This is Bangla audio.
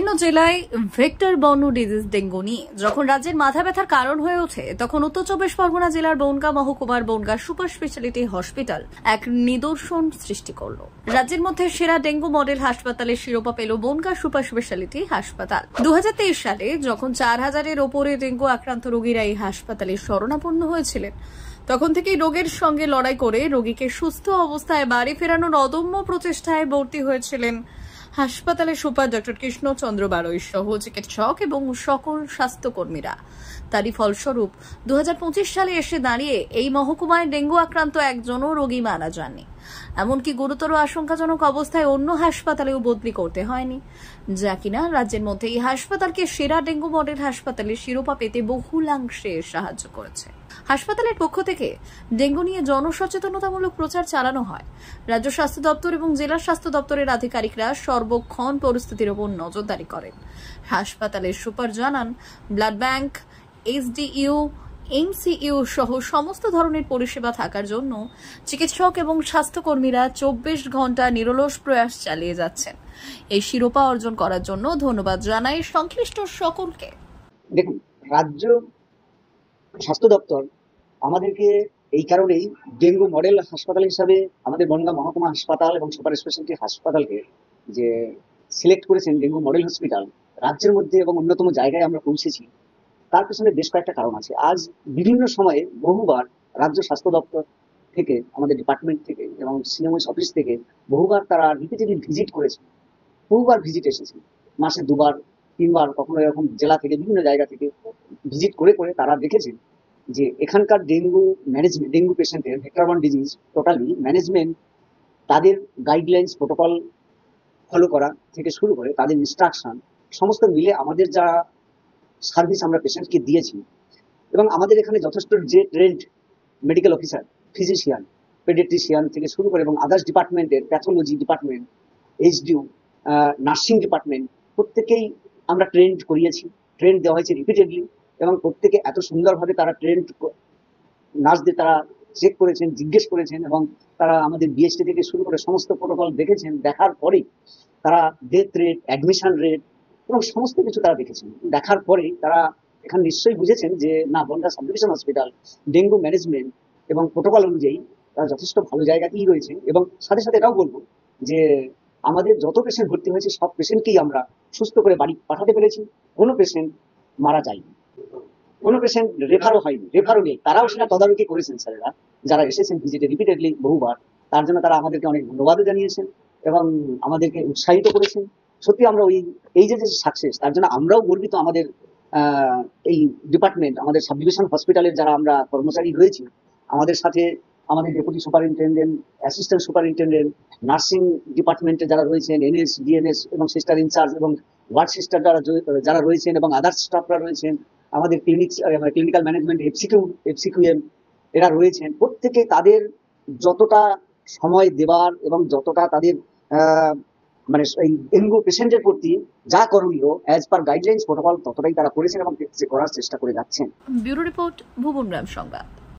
বিভিন্ন জেলায় ভেক্টর বর্ণ ডিজিজ ডেঙ্গু নিয়ে যখন রাজ্যের মাথা ব্যথার কারণ হয়ে ওঠে, তখন উত্তর চব্বিশ পরগনা জেলার বনগাঁ মহকুমার বনগাঁ সুপার স্পেশালিটি হসপিটাল এক নিদর্শন সৃষ্টি করল। রাজ্যের মধ্যে সেরা ডেঙ্গু মডেল হাসপাতালের শিরোপা পেল বনগাঁ সুপার স্পেশালিটি হাসপাতাল। 2023 সালে যখন 4000-এর ওপরে ডেঙ্গু আক্রান্ত রোগীরা এই হাসপাতালে শরণাপন্ন হয়েছিলেন, তখন থেকেই রোগের সঙ্গে লড়াই করে রোগীকে সুস্থ অবস্থায় বাড়ি ফেরানোর অদম্য প্রচেষ্টায় ভর্তি হয়েছিলেন হাসপাতালের সুপার ডক্টর কৃষ্ণচন্দ্র বাড়ৈ সহ চিকিৎসক এবং সকল স্বাস্থ্যকর্মীরা। তারই ফলস্বরূপ 2025 সালে এসে দাঁড়িয়ে এই মহকুমায় ডেঙ্গু আক্রান্ত একজনও রোগী মারা যাননি। এমনকি গুরুতর আশঙ্কাজনক অবস্থায় অন্য হাসপাতালেও বদলি করতে হয়নি, যা কিনা রাজ্যের মধ্যে এই হাসপাতালকে সেরা ডেঙ্গু মডেল হাসপাতালের শিরোপা পেতে বহুলাংশে সাহায্য করেছে। হাসপাতালের পক্ষ থেকে ডেঙ্গু নিয়ে জনসচেতনতামূলক প্রচার চালানো হয়। রাজ্য স্বাস্থ্য দপ্তর এবং জেলা স্বাস্থ্য দপ্তরের আধিকারিকরা সর্বক্ষণ পরিস্থিতির উপর নজরদারি করেন। হাসপাতালের সুপার জানান, ব্লাড ব্যাংক, এসডিইউ, এমসিইউ সহ সমস্ত ধরনের পরিষেবা থাকার জন্য চিকিৎসক এবং স্বাস্থ্যকর্মীরা 24 ঘন্টা নিরলস প্রয়াস চালিয়ে যাচ্ছেন। এই শিরোপা অর্জন করার জন্য ধন্যবাদ জানাই সংশ্লিষ্ট সকলকে। দেখুন, রাজ্য স্বাস্থ্য দপ্তর আমাদেরকে এই কারণেই ডেঙ্গু মডেল হাসপাতাল হিসাবে আমাদের বনগাঁ মহকুমা হাসপাতাল এবং সুপার স্পেশালিটি হাসপাতালকে যে সিলেক্ট করেছেন ডেঙ্গু মডেল হসপিটাল, রাজ্যের মধ্যে এবং অন্যতম জায়গায় আমরা পৌঁছেছি, তার পেছনে বেশ কয়েকটা কারণ আছে। আজ বিভিন্ন সময়ে বহুবার রাজ্য স্বাস্থ্য দপ্তর থেকে, আমাদের ডিপার্টমেন্ট থেকে এবং সিএমওএস অফিস থেকে বহুবার তারা রিপিটেডলি ভিজিট করেছে, বহুবার ভিজিট এসেছে, মাসে 2বার 3বার, কখনো এরকম জেলা থেকে বিভিন্ন জায়গা থেকে ভিজিট করে করে তারা দেখেছেন যে এখানকার ডেঙ্গু ম্যানেজমেন্ট, ডেঙ্গু পেশেন্টের ভেক্টর-বর্ন ডিজিজ টোটালি ম্যানেজমেন্ট, তাদের গাইডলাইন্স প্রোটোকল ফলো করা থেকে শুরু করে তাদের ইনস্ট্রাকশন সমস্ত মিলে আমাদের যা সার্ভিস আমরা পেশেন্টকে দিয়েছি, এবং আমাদের এখানে যথেষ্ট যে trained medical officer, physician, pediatrician থেকে শুরু করে এবং আদার্স ডিপার্টমেন্টের pathology department, HDU, nursing department, প্রত্যেকেই আমরা ট্রেন্ড করিয়েছি, ট্রেন্ড দেওয়া হয়েছে রিপিটেডলি, এবং প্রত্যেকে এত সুন্দরভাবে তারা ট্রেন্ড নার্সদের তারা চেক করেছেন, জিজ্ঞেস করেছেন, এবং তারা আমাদের বিএসটি থেকে শুরু করে সমস্ত প্রোটোকল দেখেছেন। দেখার পরেই তারা ডেথ রেট, অ্যাডমিশন রেট এবং সমস্ত কিছু তারা দেখেছেন। দেখার পরে তারা এখানে নিশ্চয়ই বুঝেছেন যে না, Bongaon subdivision hospital dengue management এবং প্রোটোকল অনুযায়ী তারা যথেষ্ট ভালো জায়গাতেই রয়েছে। এবং সাথে সাথে এটাও বলবো যে আমাদের যত পেশেন্ট ভর্তি হয়েছে সব পেশেন্টকেই আমরা সুস্থ করে বাড়ি পাঠাতে পেরেছি। কোনো পেশেন্ট মারা যায়নি, কোনো পেশেন্ট রেফারও হয়নি, রেফারও নেই। তারাও সেটা তদারকি করেছেন স্যারেরা, যারা এসেছেন ভিজিটে রিপিটেডলি বহুবার। তার জন্য তারা আমাদেরকে অনেক ধন্যবাদও জানিয়েছেন এবং আমাদেরকে উৎসাহিত করেছেন। সত্যি আমরা এই যে সাকসেস, তার জন্য আমরাও গর্বিত। আমাদের এই ডিপার্টমেন্ট, আমাদের সাব ডিভিশন হসপিটালের যারা আমরা কর্মচারী রয়েছি, আমাদের সাথে আমাদের deputy superintendent, assistant superintendent, nursing ডিপার্টমেন্টে যারা রয়েছেন, এনএস, ডিএনএস এবং সিস্টার ইনচার্জ এবং ওয়ার্ড সিস্টার যারা রয়েছেন এবং আদার্স স্টাফরা রয়েছেন, আমাদের ক্লিনিক্যাল ম্যানেজমেন্ট, এফসিকিউএম এরা রয়েছেন। প্রত্যেকে তাদের যতটা সময় দেবার এবং যতটা তাদের মানে এই ডেঙ্গু পেশেন্টের প্রতি যা করণীয় অ্যাজ পার গাইডলাইন্স প্রোটোকল, ততটাই তারা করেছেন এবং করার চেষ্টা করে যাচ্ছেন। ব্যুরো রিপোর্ট, ভুবন গ্রাম সংবাদ।